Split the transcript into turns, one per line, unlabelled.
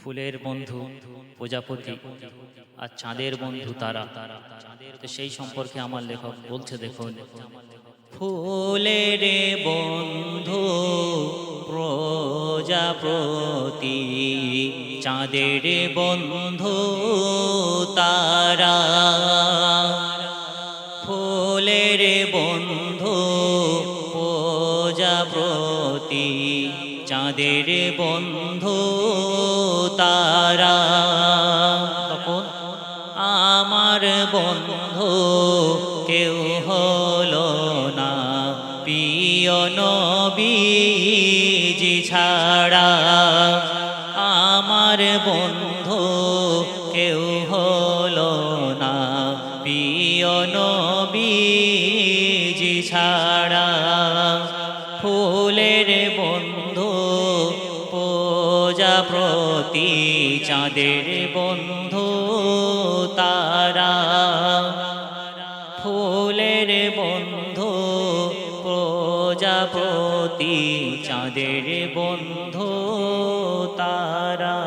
ফুলের বন্ধু প্রজাপতি আর চাঁদের বন্ধু তারা। তো সেই সম্পর্কে আমার লেখক বলছে, দেখুন, ফুলের বন্ধু প্রজাপতি, চাঁদের বন্ধু তারা। ফুলের বন্ধু প্রজাপতি, চাঁদের বন্ধু তারা। তখন আমার বন্ধু কেউ হলো না প্রিয় নবীজি ছাড়া। আমার বন্ধু কেউ হলো না প্রিয় নবীজি ছাড়া। ফুলের বন্ধু প্রজাপতি, চাঁদের বন্ধু তারা। ফুলের বন্ধু প্রজাপতি, চাঁদের বন্ধু তারা।